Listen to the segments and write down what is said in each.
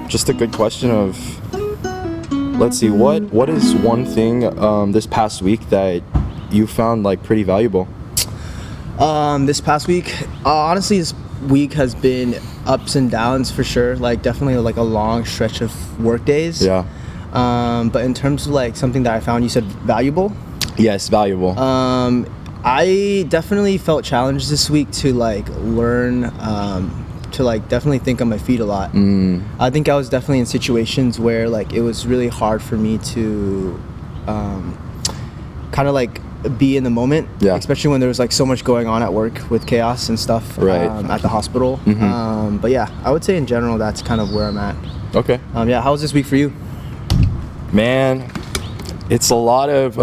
just a good question of, let's see, what is one thing this past week that you found like pretty valuable? This past week, honestly, this week has been ups and downs for sure. Like definitely like a long stretch of work days. Yeah. But in terms of like something that I found, you said valuable. Yes, valuable. I definitely felt challenged this week to like learn, to like definitely think on my feet a lot. I think I was definitely in situations where like it was really hard for me to kind of like be in the moment, especially when there was like so much going on at work with chaos and stuff at the hospital. But yeah, I would say in general that's kind of where I'm at. Okay. Yeah, how was this week for you? Man, it's a lot of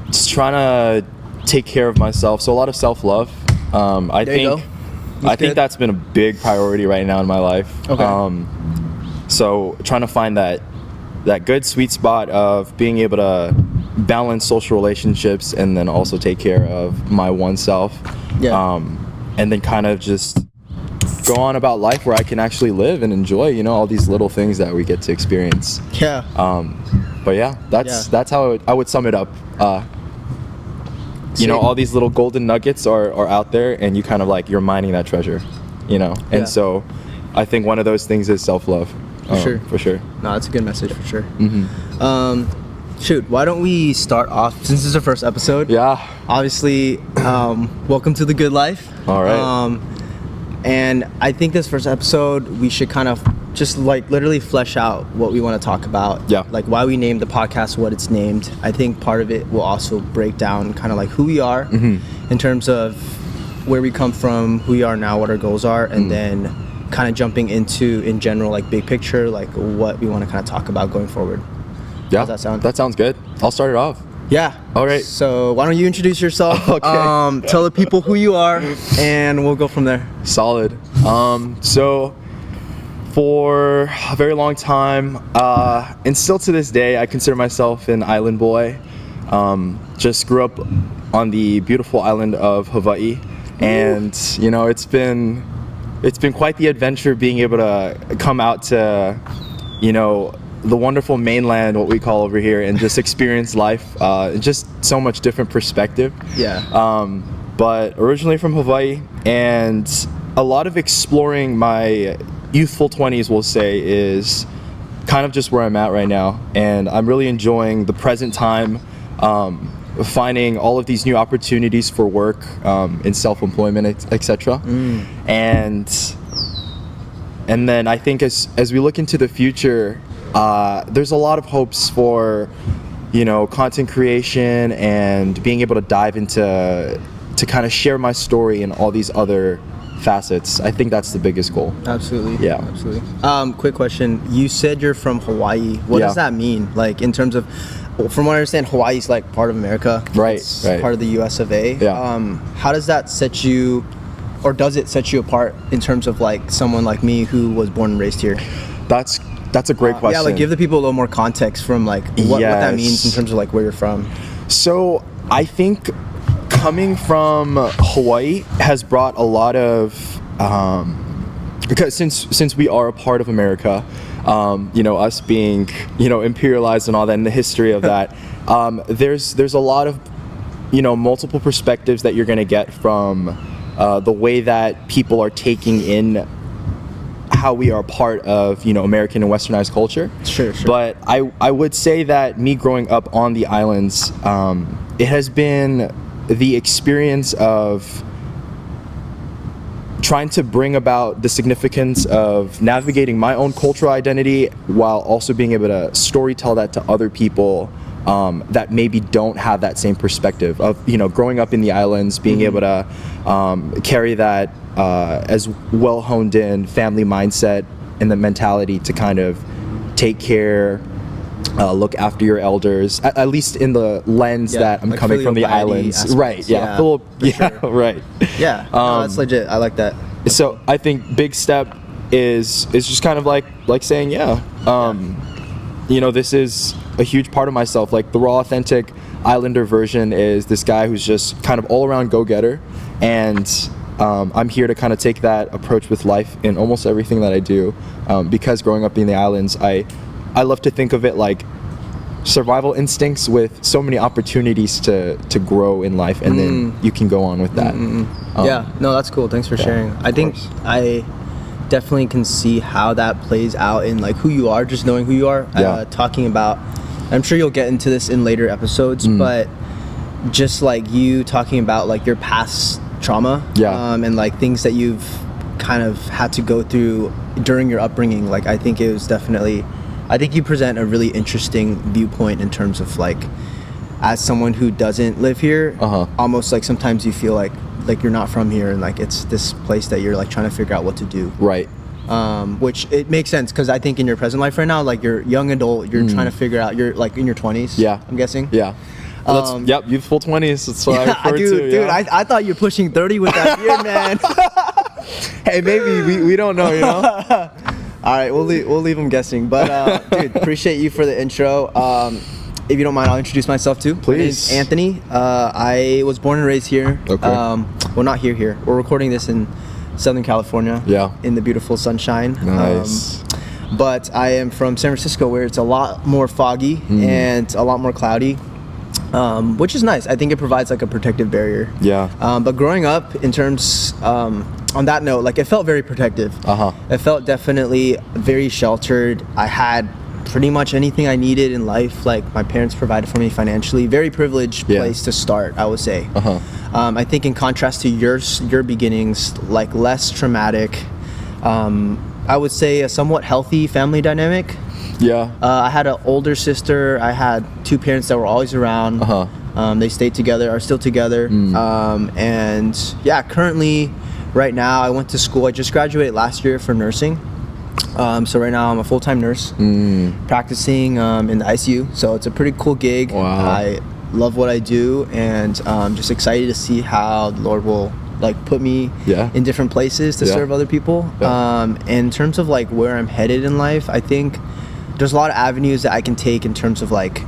just trying to take care of myself, so a lot of self-love. I think that's been a big priority right now in my life. Okay. So trying to find that good sweet spot of being able to balance social relationships and then also take care of my oneself. And then kind of just go on about life where I can actually live and enjoy, you know, all these little things that we get to experience. But yeah, that's how I would sum it up. You know, all these little golden nuggets are out there, and you kind of like, you're mining that treasure, you know. And so I think one of those things is self-love. For sure. No, that's a good message for sure. Shoot, why don't we start off, since this is our first episode? Yeah. Obviously, welcome to the good life. All right. And I think this first episode, we should kind of just like literally flesh out what we want to talk about. Yeah. Like why we named the podcast what it's named. I think part of it will also break down kind of like who we are in terms of where we come from, who we are now, what our goals are, and then kind of jumping into, in general, like big picture, like what we want to kind of talk about going forward. Yeah. How's that sound? That sounds good. I'll start it off. Yeah. All right. So why don't you introduce yourself? Okay. Tell the people who you are, and we'll go from there. Solid. So for a very long time, and still to this day, I consider myself an island boy. Just grew up on the beautiful island of Hawaii, and you know, it's been quite the adventure being able to come out to, you know, the wonderful mainland, what we call over here, and just experience life, just so much different perspective. But originally from Hawaii, and a lot of exploring my youthful 20s, we'll say, is kind of just where I'm at right now, and I'm really enjoying the present time, finding all of these new opportunities for work, in self-employment, etc. And then I think as we look into the future, there's a lot of hopes for, you know, content creation and being able to dive into to kind of share my story and all these other facets. I think that's the biggest goal. Absolutely. Yeah. Absolutely. Quick question. You said you're from Hawaii. What does that mean? Like in terms of, from what I understand, Hawaii is like part of America. It's part of the US of A. How does that set you, or does it set you apart in terms of like someone like me who was born and raised here? That's a great question. Yeah, like give the people a little more context from like what that means in terms of like where you're from. So I think coming from Hawaii has brought a lot of, because since we are a part of America, you know, us being, you know, imperialized and all that, and the history of that, there's a lot of, you know, multiple perspectives that you're going to get from the way that people are taking in how we are part of, you know, American and westernized culture. Sure. But I would say that me growing up on the islands, it has been the experience of trying to bring about the significance of navigating my own cultural identity while also being able to storytell that to other people that maybe don't have that same perspective of, you know, growing up in the islands, being able to carry that as well honed in family mindset and the mentality to kind of take care, look after your elders, at least in the lens that I'm like coming from the islands. Aspects. Right. Yeah. Sure. Right. Yeah. No, that's legit. I like that. So I think big step is just kind of like saying, you know, this is a huge part of myself. Like the raw, authentic Islander version is this guy who's just kind of all around go-getter, and I'm here to kind of take that approach with life in almost everything that I do, because growing up in the islands, I love to think of it like survival instincts with so many opportunities to grow in life, and then you can go on with that. Yeah, no, that's cool. Thanks for sharing. I think I definitely can see how that plays out in like who you are, just knowing who you are. Talking about, I'm sure you'll get into this in later episodes, but just like you talking about like your past trauma, and like things that you've kind of had to go through during your upbringing. Like I think it was definitely, I think you present a really interesting viewpoint in terms of like, as someone who doesn't live here, almost like sometimes you feel like you're not from here, and like it's this place that you're like trying to figure out what to do. Right. Which it makes sense, because I think in your present life right now, like you're young adult, you're trying to figure out, you're like in your 20s. Yeah. I'm guessing. Yeah. Well, yep, youthful 20s. That's what I refer to. Dude, I thought you're pushing 30 with that beard, man. Hey, maybe we don't know, you know. All right, we'll leave them guessing. But dude, appreciate you for the intro. If you don't mind, I'll introduce myself too. Please. My name's Anthony. I was born and raised here. Okay. Well, not here. We're recording this in Southern California. Yeah. In the beautiful sunshine. Nice. But I am from San Francisco, where it's a lot more foggy and a lot more cloudy. Which is nice. I think it provides like a protective barrier. Yeah. But growing up, in terms, on that note, like it felt very protective. It felt definitely very sheltered. I had pretty much anything I needed in life. Like my parents provided for me financially. Very privileged place to start, I would say. I think in contrast to your beginnings, like less traumatic. I would say a somewhat healthy family dynamic. Yeah. I had an older sister. I had two parents that were always around. They stayed together, are still together. And yeah, currently, right now, I went to school. I just graduated last year for nursing. So right now I'm a full-time nurse, practicing in the ICU. So it's a pretty cool gig. Wow. I love what I do, and just excited to see how the Lord will like put me in different places to serve other people. In terms of like where I'm headed in life, I think there's a lot of avenues that I can take in terms of like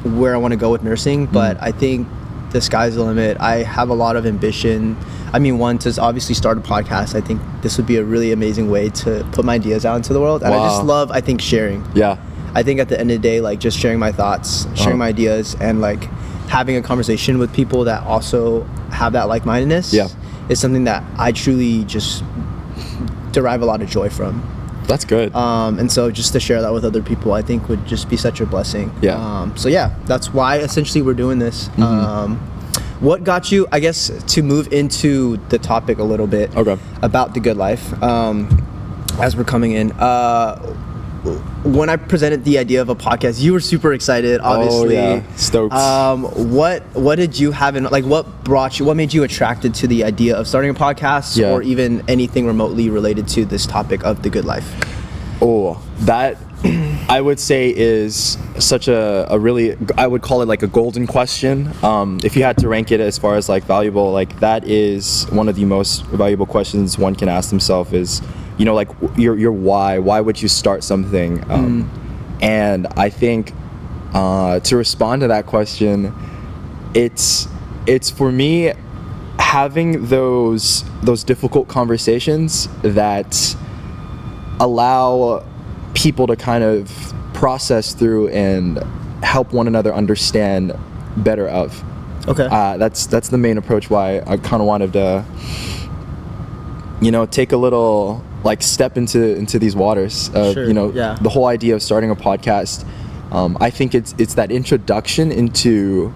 where I want to go with nursing, but I think the sky's the limit. I have a lot of ambition. I mean, one, to obviously start a podcast. I think this would be a really amazing way to put my ideas out into the world. And I just love, I think, sharing. Yeah. I think at the end of the day, like just sharing my thoughts, sharing my ideas, and like having a conversation with people that also have that like-mindedness is something that I truly just derive a lot of joy from. That's good. And so just to share that with other people, I think would just be such a blessing. So yeah, that's why essentially we're doing this. What got you, I guess, to move into the topic a little bit about the good life, as we're coming in? When I presented the idea of a podcast, you were super excited, obviously. Oh, yeah. Stoked. What did you have in, like, what made you attracted to the idea of starting a podcast or even anything remotely related to this topic of the good life? Oh, that I would say is such a really, I would call it like a golden question. If you had to rank it as far as like valuable, like that is one of the most valuable questions one can ask themselves is, you know, like your why would you start something? And I think to respond to that question, it's for me having those difficult conversations that allow people to kind of process through and help one another understand better of. That's the main approach why I kind of wanted to, you know, take a little like step into these waters of, you know, the whole idea of starting a podcast. I think it's that introduction into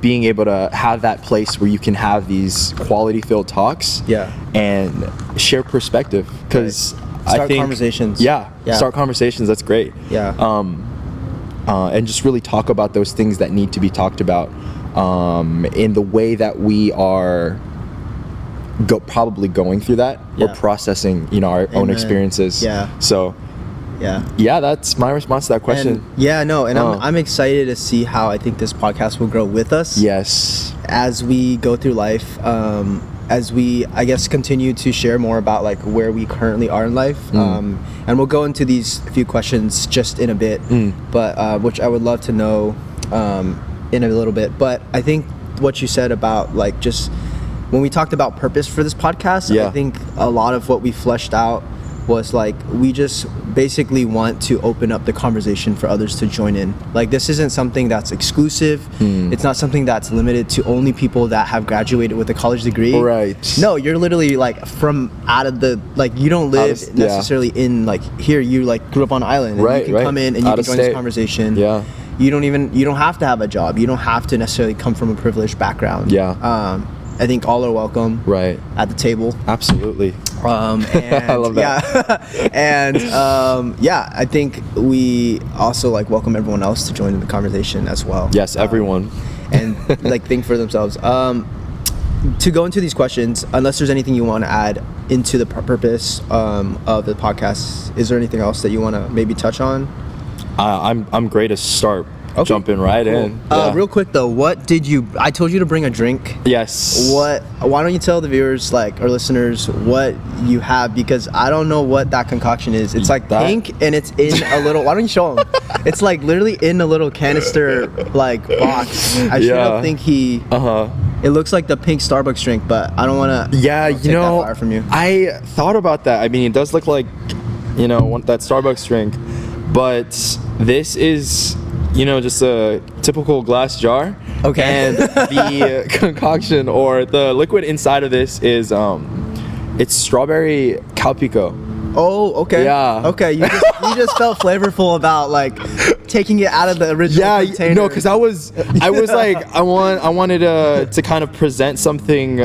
being able to have that place where you can have these quality filled talks and share perspective, because start conversations. Start conversations. That's great. And just really talk about those things that need to be talked about in the way that we are probably going through that or processing, you know, our own experiences. So that's my response to that question. And, I'm excited to see how I think this podcast will grow with us. As we go through life, as we, I guess, continue to share more about like where we currently are in life. And we'll go into these few questions just in a bit, but which I would love to know in a little bit. But I think what you said about like just when we talked about purpose for this podcast, I think a lot of what we fleshed out was like, we just basically want to open up the conversation for others to join in. Like, this isn't something that's exclusive. It's not something that's limited to only people that have graduated with a college degree. Right. No, you're literally like from out of the, like, you don't live necessarily in like here, you like grew up on an island, and you can come in and you can join this conversation. You don't have to have a job. You don't have to necessarily come from a privileged background. I think all are welcome at the table. Absolutely. And I love that. And I think we also like welcome everyone else to join in the conversation as well. Yes, everyone. And like think for themselves. To go into these questions, unless there's anything you want to add into the purpose of the podcast, is there anything else that you want to maybe touch on? I'm great to start. Jumping right in. Real quick though, I told you to bring a drink. Yes. Why don't you tell the viewers, like, or listeners, what you have, because I don't know what that concoction is. It's like pink and it's in a little, why don't you show them? It's like literally in a little canister like box. I don't think it looks like the pink Starbucks drink, but I don't want to take that far from you. I thought about that. I mean, it does look like, that Starbucks drink, but this is just a typical glass jar. Okay. And the concoction or the liquid inside of this is it's strawberry calpico. Oh, okay. Yeah. Okay, you just felt flavorful about like taking it out of the original container. No, because I was like I wanted to kind of present something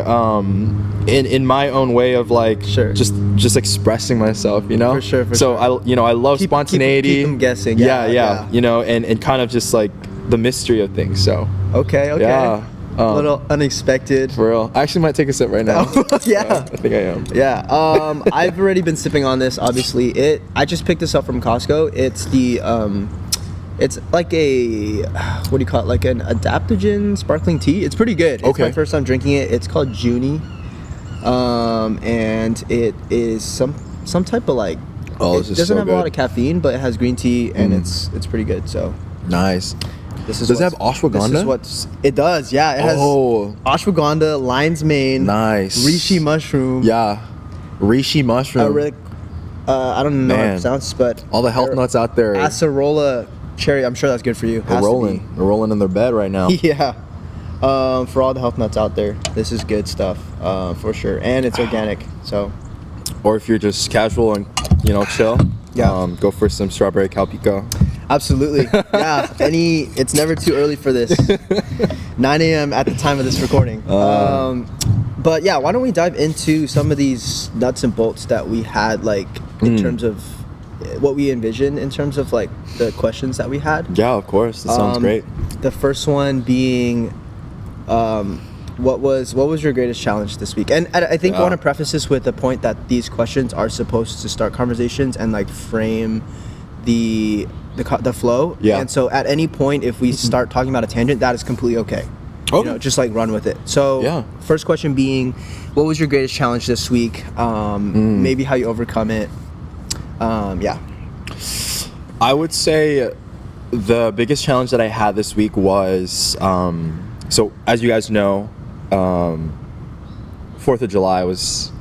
in my own way of like just expressing myself, For sure. I love spontaneity. Keep them guessing. Yeah. And kind of just like the mystery of things. So okay. Yeah. A little unexpected. For real. I actually might take a sip right now. Yeah. I think I am. Yeah. I've already been sipping on this, obviously. I just picked this up from Costco. It's the it's like a, what do you call it? Like an adaptogen sparkling tea. It's pretty good. It's my first time drinking it. It's called Junie. And it is some type of like, it doesn't have a lot of caffeine, but it has green tea and it's pretty good. So nice. Does it have ashwagandha? It does, yeah. It has ashwagandha, lion's mane, reishi mushroom. Yeah, reishi mushroom. I don't know how it sounds, but all the health nuts out there. Acerola cherry. I'm sure that's good for you. They're rolling in their bed right now. Yeah. For all the health nuts out there, this is good stuff for sure, and it's organic. So, or if you're just casual and chill, go for some strawberry calpico. Absolutely. Yeah. It's never too early for this. 9 a.m. at the time of this recording. But yeah, why don't we dive into some of these nuts and bolts that we had, like in terms of what we envisioned in terms of like the questions that we had. Yeah, of course. That sounds great. The first one being, what was your greatest challenge this week? And I think I want to preface this with the point that these questions are supposed to start conversations and like frame the flow. Yeah. And so at any point, if we start talking about a tangent, that is completely okay. Just like run with it. So first question being, what was your greatest challenge this week? Maybe how you overcome it. I would say the biggest challenge that I had this week was, so as you guys know, 4th of July was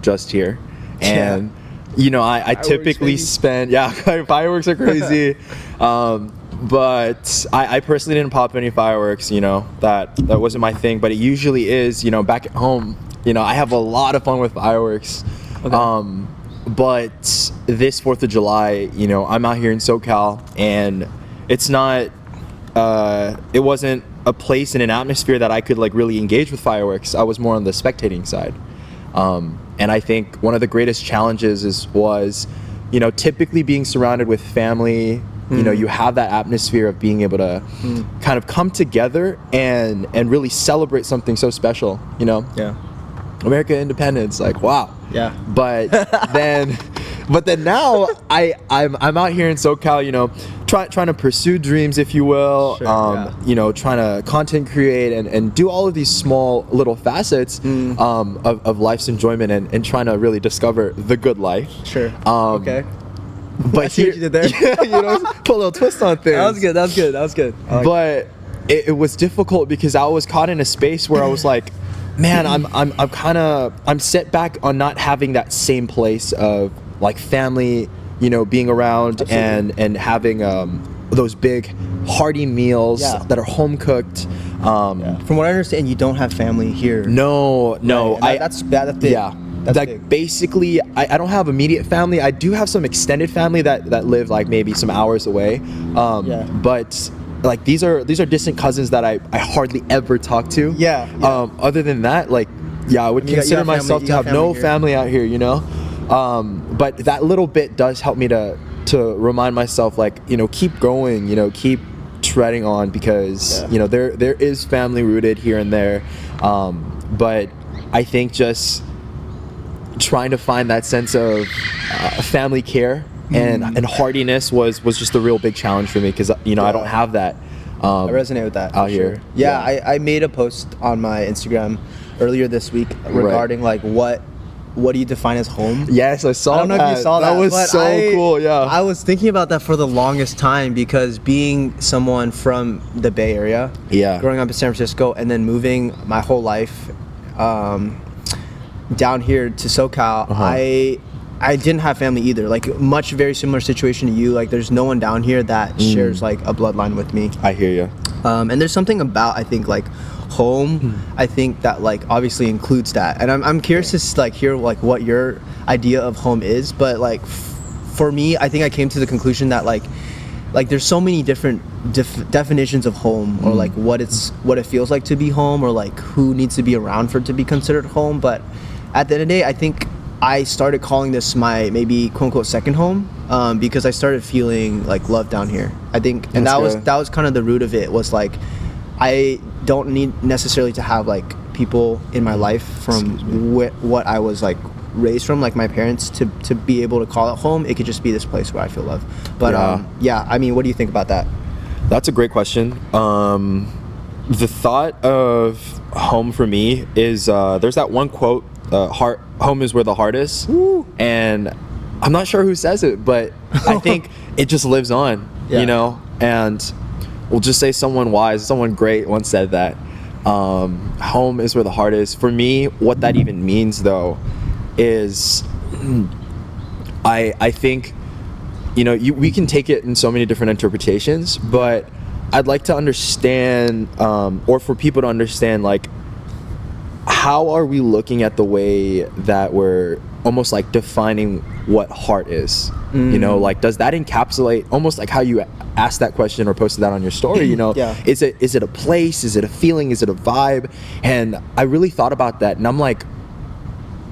just here. And I typically spend, fireworks are crazy. But I personally didn't pop any fireworks, that wasn't my thing, but it usually is, back at home, I have a lot of fun with fireworks. Okay. But this 4th of July, I'm out here in SoCal, and it's not, it wasn't a place and an atmosphere that I could like really engage with fireworks. I was more on the spectating side. And I think one of the greatest challenges was, typically being surrounded with family, you have that atmosphere of being able to kind of come together and really celebrate something so special, Yeah. American independence, like, wow. Yeah. But then now I'm out here in SoCal, trying to pursue dreams, if you will. Sure, trying to content create and do all of these small little facets of life's enjoyment and trying to really discover the good life. Sure. Okay. But I see what you did there. Put a little twist on things. That was good. But it was difficult because I was caught in a space where I was like, man, I'm set back on not having that same place of like family, you know, being around and having those big hearty meals that are home cooked. From what I understand, you don't have family here. No, right? That's bad. That's big. Yeah. That's like big. basically, I don't have immediate family. I do have some extended family that live like maybe some hours away. But like these are distant cousins that I hardly ever talk to. Other than that, like I would consider myself to have no family out here, you know. But that little bit does help me to remind myself, like, you know, keep going, you know, keep treading on, because you know there is family rooted here and there. But I think just trying to find that sense of family care and hardiness was just a real big challenge for me, because you know I don't have that. I resonate with that out here. I made a post on my Instagram earlier this week regarding like what do you define as home? Yes, I saw that. I don't know if you saw that. That was so cool, yeah. I was thinking about that for the longest time, because being someone from the Bay Area, growing up in San Francisco, and then moving my whole life down here to SoCal, I didn't have family either. Like, very similar situation to you. Like, there's no one down here that shares like a bloodline with me. I hear you. And there's something about, I think, like home, I think that like obviously includes that. And I'm curious to like hear like what your idea of home is. But like for me, I think I came to the conclusion that like there's so many different definitions of home, or like what it feels like to be home, or like who needs to be around for it to be considered home. But at the end of the day, I think I started calling this my maybe quote unquote second home, because I started feeling like love down here. I think, and that was kind of the root of it, was like I don't need necessarily to have like people in my life from what I was like raised from, like my parents, to be able to call it home. It could just be this place where I feel love. But I mean, what do you think about that? That's a great question. The thought of home for me is there's that one quote, home is where the heart is. Woo. And I'm not sure who says it, but I think it just lives on, you know. And we'll just say someone wise, someone great once said that. Home is where the heart is. For me, what that even means though is I think, you know, we can take it in so many different interpretations, but I'd like to understand, or for people to understand, like, how are we looking at the way that we're almost like defining what heart is? You know, like, does that encapsulate almost like how you asked that question or posted that on your story? You know, is it a place? Is it a feeling? Is it a vibe? And I really thought about that, and I'm like,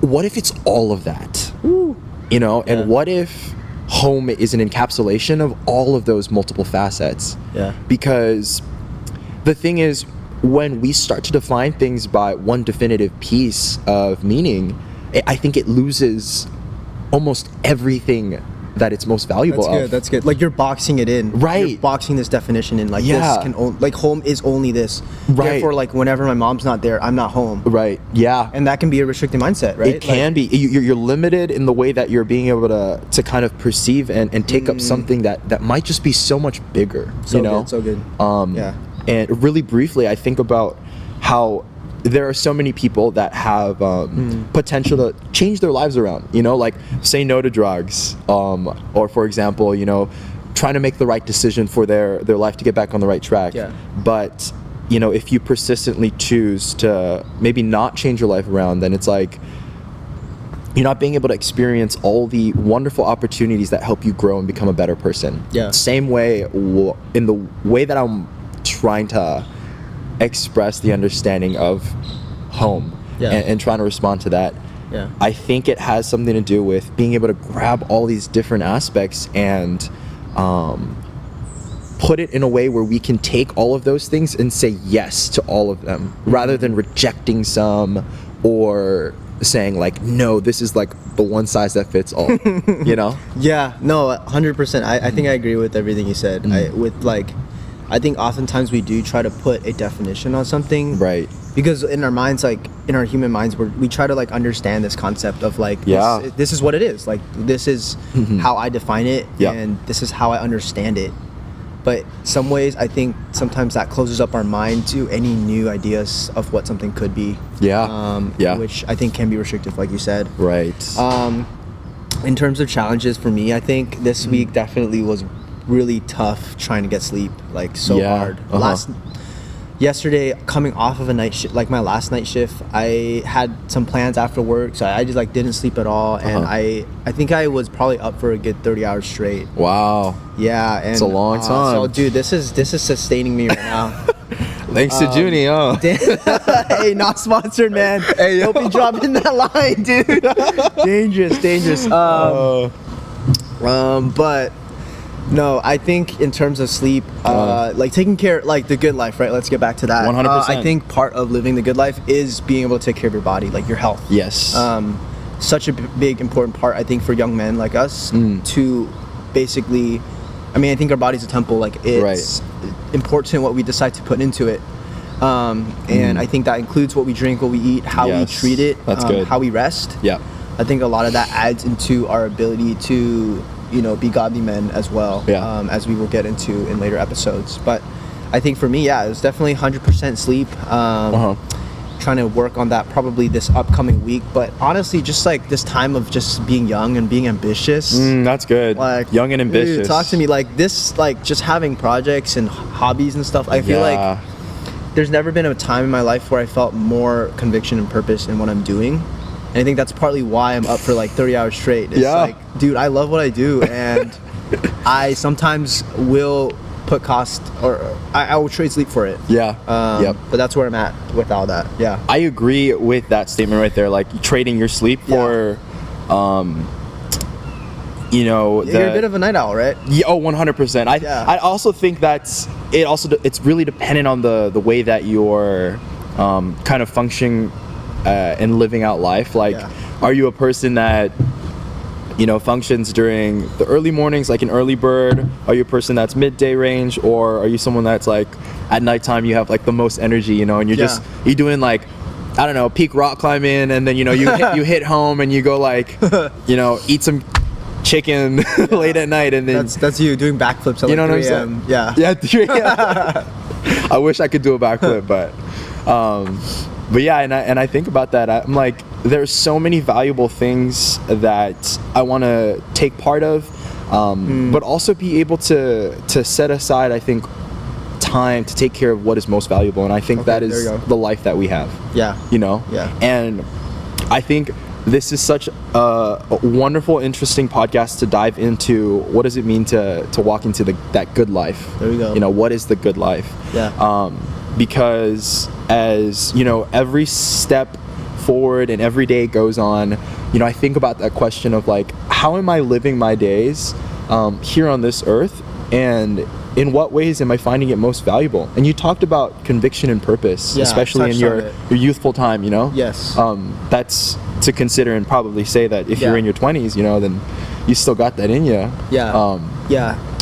what if it's all of that? You know, and what if home is an encapsulation of all of those multiple facets? Because the thing is, when we start to define things by one definitive piece of meaning, I think it loses almost everything that it's most valuable of. That's good. Like, you're boxing it in. Right. You're boxing this definition in. Like, this can like, home is only this. Right. Therefore, like, whenever my mom's not there, I'm not home. Right. Yeah. And that can be a restricted mindset, right? It can be. You're limited in the way that you're being able to kind of perceive and take up something that might just be so much bigger. So good. And really briefly, I think about how there are so many people that have potential to change their lives around, you know, like say no to drugs, or for example, you know, trying to make the right decision for their life to get back on the right track. But, you know, if you persistently choose to maybe not change your life around, then it's like you're not being able to experience all the wonderful opportunities that help you grow and become a better person. Same way, in the way that I'm trying to express the understanding of home and trying to respond to that. I think it has something to do with being able to grab all these different aspects and put it in a way where we can take all of those things and say yes to all of them, rather than rejecting some or saying like, no, this is like the one size that fits all. You know? No, 100%. I think I agree with everything you said. I think oftentimes we do try to put a definition on something, right? Because in our minds, like in our human minds, we try to like understand this concept of like, this is what it is. Like, this is how I define it, and this is how I understand it. but some ways I think sometimes that closes up our mind to any new ideas of what something could be. Which I think can be restrictive, like you said. Right. In terms of challenges for me, I think this week definitely was really tough trying to get sleep, like hard. Yesterday, coming off of a night shift, like my last night shift, I had some plans after work, so I just like didn't sleep at all, and I think I was probably up for a good 30 hours straight. Wow. Yeah, and it's a long time. So, dude, this is sustaining me right now. Thanks to Junie, Hey, not sponsored, man. Hey, yo. Don't be dropping that line, dude. Dangerous. But no, I think in terms of sleep, like taking care, like the good life, right? Let's get back to that. 100%. I think part of living the good life is being able to take care of your body, like your health. Yes. Such a big, important part, I think, for young men like us to basically, I mean, I think our body's a temple. Like it's important what we decide to put into it. And I think that includes what we drink, what we eat, how we treat it, That's good. how we rest. Yeah. I think a lot of that adds into our ability to, be godly men as well, as we will get into in later episodes. But I think for me, it was definitely 100% sleep. Trying to work on that probably this upcoming week. But honestly, just like this time of just being young and being ambitious. That's good. Like young and ambitious. Dude, talk to me. Like this, like just having projects and hobbies and stuff. I feel like there's never been a time in my life where I felt more conviction and purpose in what I'm doing. And I think that's partly why I'm up for like 30 hours straight. It's like, dude, I love what I do, and I sometimes will put cost, or I will trade sleep for it. But that's where I'm at with all that. I agree with that statement right there, like trading your sleep for you're a bit of a night owl, right? 100%. I also think it's really dependent on the way that you're kind of functioning and living out life. Like, are you a person that functions during the early mornings, like an early bird? Are you a person that's midday range, or are you someone that's like at nighttime you have like the most energy, and you're doing like, I don't know, peak rock climbing, and then you hit home and you go like eat some chicken late at night, and then that's you doing backflips at like 3 a.m. I wish I could do a backflip, but I think about that. I'm like, there's so many valuable things that I want to take part of, but also be able to set aside, I think, time to take care of what is most valuable, and I think that is the life that we have. And I think this is such a wonderful, interesting podcast to dive into. What does it mean to walk into that good life? There we go. What is the good life? Because as every step forward and every day goes on, I think about that question of like, how am I living my days here on this earth, and in what ways am I finding it most valuable? And you talked about conviction and purpose, especially in your youthful time. That's to consider, and probably say that if you're in your 20s, then you still got that in you.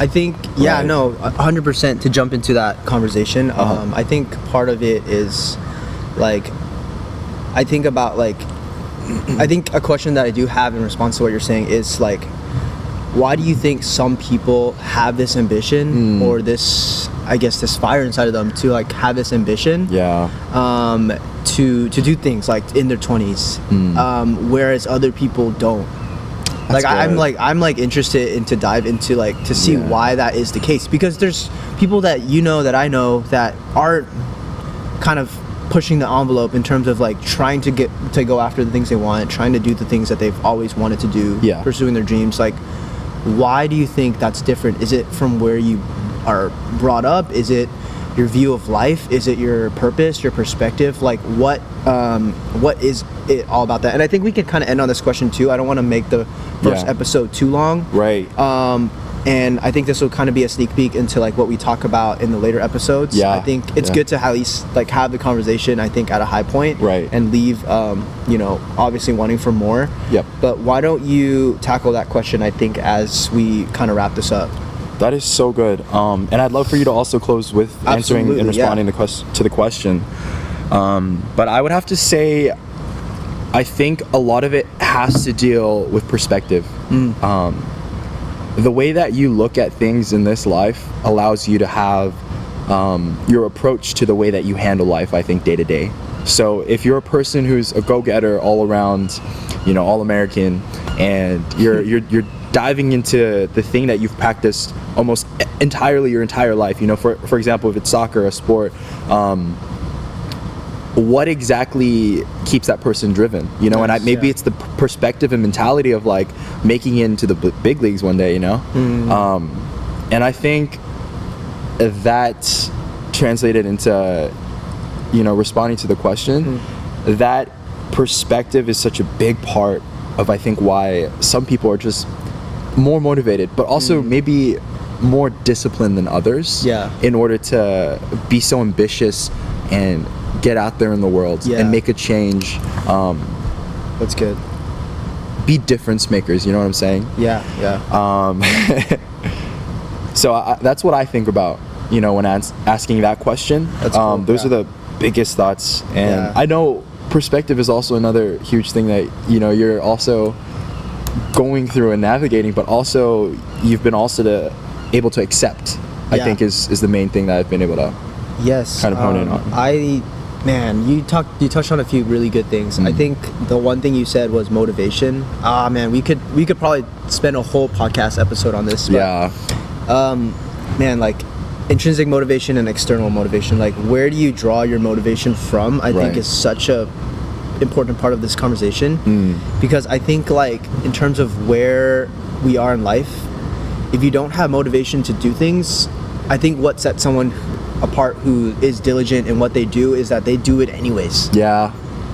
I think 100% to jump into that conversation. I think part of it is like, I think about like, I think a question that I do have in response to what you're saying is like, why do you think some people have this ambition or this, I guess, this fire inside of them to like have this ambition to do things like in their 20s, whereas other people don't? Like I'm interested in to dive into like to see why that is the case, because there's people that that I know that aren't kind of pushing the envelope in terms of like trying to go after the things they want, trying to do the things that they've always wanted to do, pursuing their dreams. Like, why do you think that's different? Is it from where you are brought up? Is it your view of life? Is it your purpose, your perspective? Like, what is it all about that? And I think we can kind of end on this question too. I don't want to make the first episode too long. And I think this will kind of be a sneak peek into like what we talk about in the later episodes. I think it's good to at least like have the conversation, I think, at a high point, and leave obviously wanting for more. But why don't you tackle that question, I think, as we kind of wrap this up? That is so good. And I'd love for you to also close with answering and responding to the question. But I would have to say, I think a lot of it has to deal with perspective. the way that you look at things in this life allows you to have your approach to the way that you handle life, I think, day to day. So if you're a person who's a go-getter all around, all American, and you're diving into the thing that you've practiced almost entirely your entire life, for example, if it's soccer, a sport, what exactly keeps that person driven, and maybe it's the perspective and mentality of like making it into the big leagues one day, and I think that translated into responding to the question, that perspective is such a big part of, I think, why some people are just more motivated, but also maybe more disciplined than others, in order to be so ambitious and get out there in the world and make a change. That's good. Be difference makers, you know what I'm saying? So that's what I think about, when asking that question. That's cool. Those are the biggest thoughts, and I know perspective is also another huge thing that you're also going through and navigating, but also you've been able to accept. I think is the main thing that I've been able to kind of hone in on. You touched on a few really good things. I think the one thing you said was motivation. We could probably spend a whole podcast episode on this. But, like intrinsic motivation and external motivation, like where do you draw your motivation from, I think is such a important part of this conversation, because I think like in terms of where we are in life, if you don't have motivation to do things, I think what sets someone apart who is diligent in what they do is that they do it anyways. It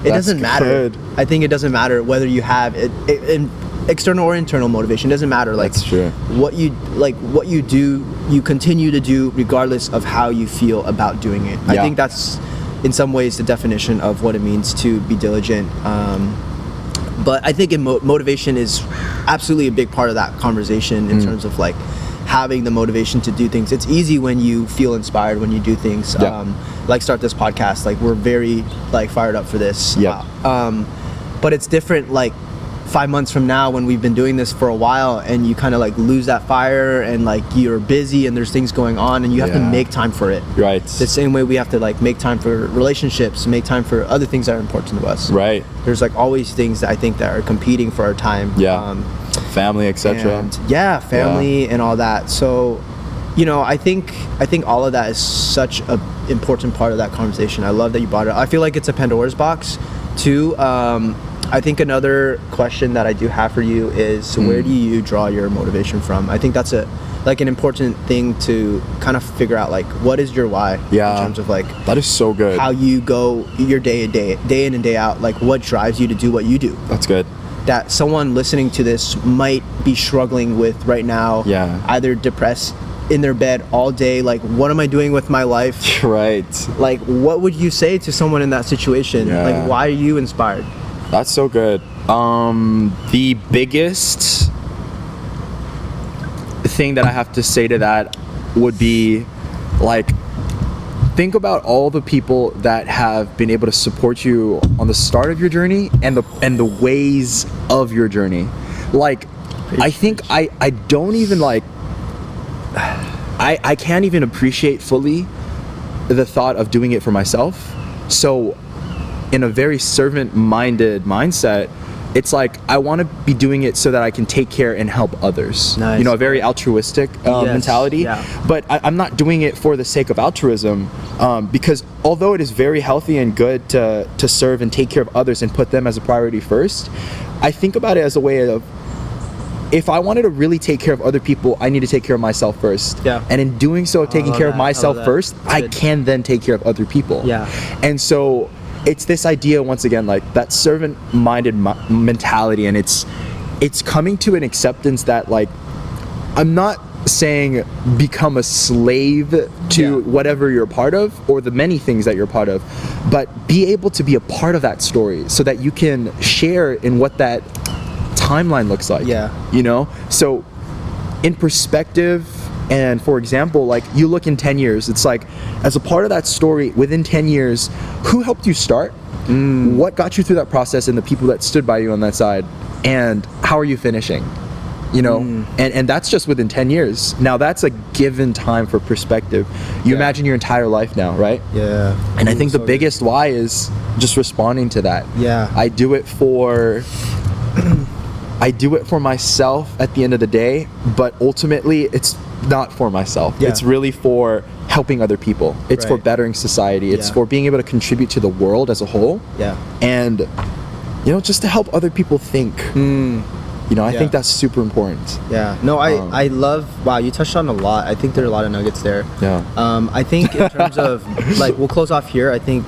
doesn't matter. I think it doesn't matter whether you have it in external or internal motivation. It doesn't matter. Like, that's true. What you do, you continue to do regardless of how you feel about doing it. I think that's in some ways the definition of what it means to be diligent. But I think motivation is absolutely a big part of that conversation in terms of like having the motivation to do things. It's easy when you feel inspired when you do things. Like start this podcast, like we're very like fired up for this. But it's different like 5 months from now when we've been doing this for a while and you kind of like lose that fire and like you're busy and there's things going on and you have to make time for it. The same way we have to like make time for relationships, make time for other things that are important to us. There's like always things that I think that are competing for our time. Family, etc. Family and all that. So, I think all of that is such a important part of that conversation. I love that you brought it. I feel like it's a Pandora's box too. I think another question that I do have for you is where do you draw your motivation from? I think that's an important thing to kind of figure out, like what is your why in terms of like that is so good, how you go your day in and day out, like what drives you to do what you do. That's good. That someone listening to this might be struggling with right now, either depressed in their bed all day, like what am I doing with my life? Like what would you say to someone in that situation? Like why are you inspired? That's so good. The biggest thing that I have to say to that would be like, think about all the people that have been able to support you on the start of your journey and the ways of your journey. Like, I think I don't even like, I can't even appreciate fully the thought of doing it for myself. So in a very servant-minded mindset, it's like I want to be doing it so that I can take care and help others. A very altruistic mentality. But I'm not doing it for the sake of altruism, because although it is very healthy and good to serve and take care of others and put them as a priority first, I think about it as a way of, if I wanted to really take care of other people, I need to take care of myself first. And in doing so, taking care of myself first, I can then take care of other people. And so it's this idea, once again, like that servant-minded mentality, and it's coming to an acceptance that, like, I'm not saying become a slave to whatever you're a part of or the many things that you're a part of, but be able to be a part of that story so that you can share in what that timeline looks like. So in perspective, and for example, like you look in 10 years, it's like, as a part of that story, within 10 years, who helped you start? What got you through that process and the people that stood by you on that side? And how are you finishing? you know, and that's just within 10 years. Now that's a given time for perspective. You imagine your entire life now, right? Yeah. And I think the biggest why is just responding to that. Yeah. I do it for myself at the end of the day, but ultimately it's not for myself. It's really for helping other people. It's for bettering society. It's for being able to contribute to the world as a whole. Yeah. And, you know, just to help other people think. You know, I think that's super important. Yeah. No, I love, wow, you touched on a lot. I think there are a lot of nuggets there. Yeah. I think in terms of, like, we'll close off here, I think,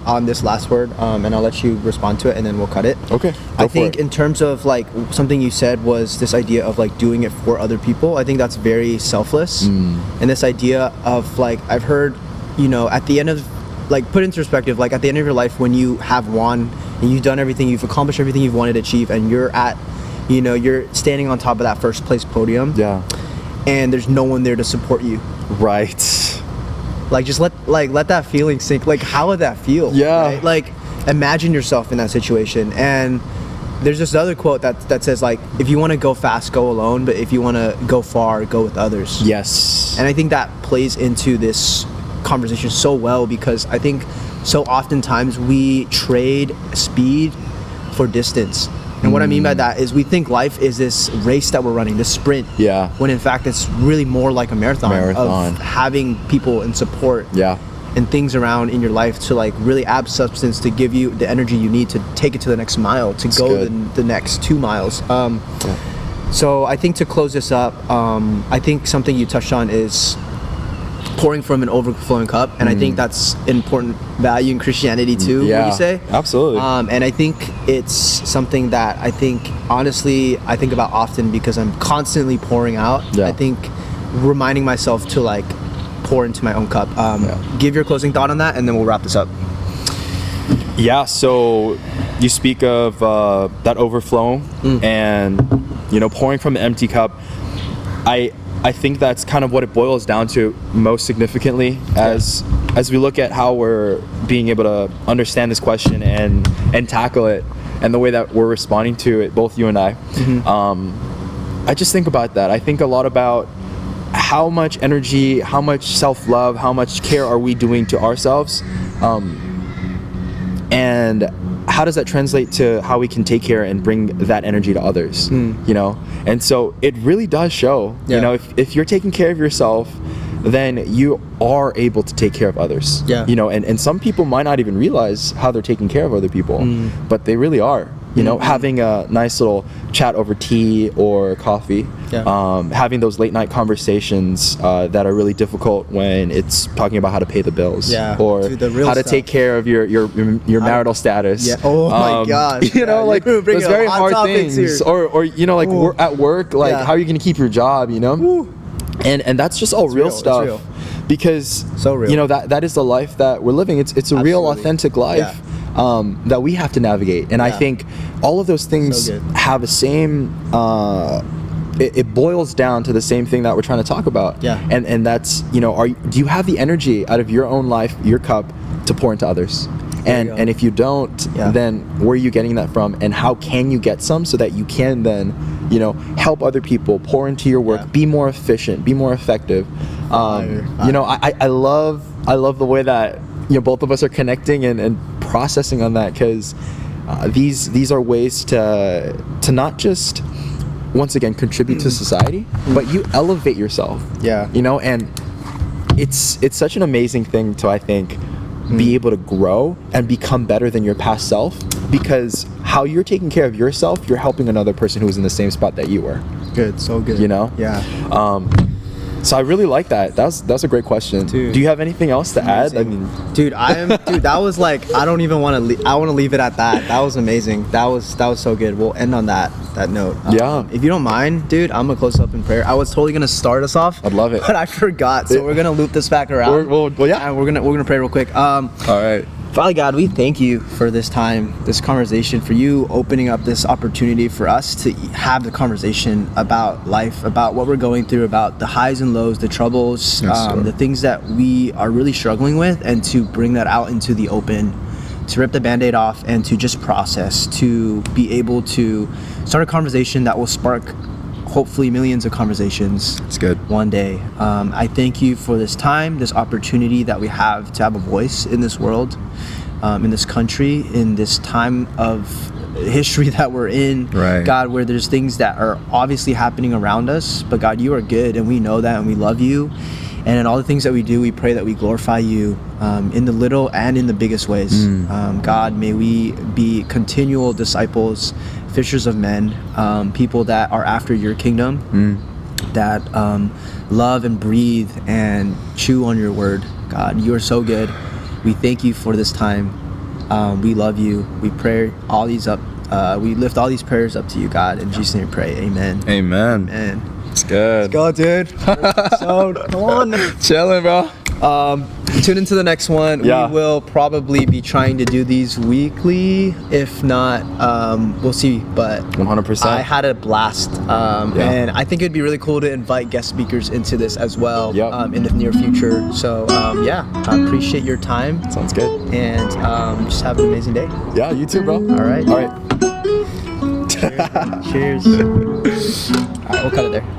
on this last word, and I'll let you respond to it, and then we'll cut it. Okay. I think in terms of, like, something you said was this idea of, like, doing it for other people. I think that's very selfless. And this idea of, like, I've heard, you know, at the end of, like, put into perspective, like, at the end of your life, when you have won, and you've done everything, you've accomplished everything you've wanted to achieve, and you're at, you know, you're standing on top of that first place podium. Yeah. And there's no one there to support you. Right. Like, just let that feeling sink. Like, how would that feel? Yeah. Right? Like, imagine yourself in that situation. And there's this other quote that says, like, if you want to go fast, go alone. But if you want to go far, go with others. Yes. And I think that plays into this conversation so well, because I think so oftentimes we trade speed for distance. And what I mean by that is we think life is this race that we're running, this sprint. Yeah. When in fact it's really more like a marathon. Of having people and support. Yeah. And things around in your life to, like, really add substance to give you the energy you need to take it to the next mile, to go the next 2 miles. So I think to close this up, I think something you touched on is pouring from an overflowing cup, and I think that's an important value in Christianity too. Would you say? Absolutely. And I think it's something that I think, honestly, I think about often because I'm constantly pouring out. I think reminding myself to, like, pour into my own cup. Give your closing thought on that, and then we'll wrap this up. Yeah. So you speak of that overflow, and, you know, pouring from an empty cup. I think that's kind of what it boils down to most significantly as we look at how we're being able to understand this question and tackle it, and the way that we're responding to it, both you and I. I just think about that. I think a lot about how much energy, how much self-love, how much care are we doing to ourselves, and how does that translate to how we can take care and bring that energy to others, you know? And so it really does show, you know, if you're taking care of yourself, then you are able to take care of others. You know, and some people might not even realize how they're taking care of other people, but they really are. You know, having a nice little chat over tea or coffee, having those late night conversations that are really difficult when it's talking about how to pay the bills, or how to take care of your marital status. Oh my gosh. You know, like those very hard things, or you know, like at work, like how are you going to keep your job? You know, and that's just all real stuff, because you know that is the life that we're living. It's a real, authentic life. That we have to navigate, and I think all of those things have the same. It boils down to the same thing that we're trying to talk about. And that's, you know, do you have the energy out of your own life, your cup, to pour into others? And if you don't, then where are you getting that from? And how can you get some so that you can then, you know, help other people, pour into your work, be more efficient, be more effective. You know, I love the way that, you know, both of us are connecting and processing on that, because these are ways to not just, once again, contribute to society, but you elevate yourself. You know, and it's such an amazing thing to, I think, be able to grow and become better than your past self, because how you're taking care of yourself, you're helping another person who's in the same spot that you were. Good, so good. You know? So I really like that. That's a great question. Dude, do you have anything else to add? I mean, dude, that was like, I don't even want to I want to leave it at that. That was amazing. That was so good. We'll end on that note. If you don't mind, dude, I'm gonna close up in prayer. I was totally gonna start us off. I'd love it, but I forgot. So we're gonna loop this back around. Well, yeah. And we're gonna pray real quick. All right. Father God, we thank you for this time, this conversation, for you opening up this opportunity for us to have the conversation about life, about what we're going through, about the highs and lows, the troubles, the things that we are really struggling with, and to bring that out into the open, to rip the Band-Aid off and to just process, to be able to start a conversation that will spark hopefully millions of conversations. It's good. One day. I thank you for this time, this opportunity that we have to have a voice in this world, in this country, in this time of history that we're in. Right. God, where there's things that are obviously happening around us, but God, you are good, and we know that, and we love you. And in all the things that we do, we pray that we glorify you in the little and in the biggest ways. God, may we be continual disciples, fishers of men, people that are after your kingdom, that love and breathe and chew on your word. God, you are so good. We thank you for this time. We love you. We pray all these up. We lift all these prayers up to you, God. In Jesus' name we pray. Amen. Amen. Amen. It's good. Let's go, dude. So, come on. Chilling, bro. Tune into the next one. Yeah. We will probably be trying to do these weekly. If not, we'll see. But 100%. I had a blast. And I think it'd be really cool to invite guest speakers into this as well in the near future. So, I appreciate your time. Sounds good. And just have an amazing day. Yeah, you too, bro. All right. All right. Cheers. All right, we'll cut it there.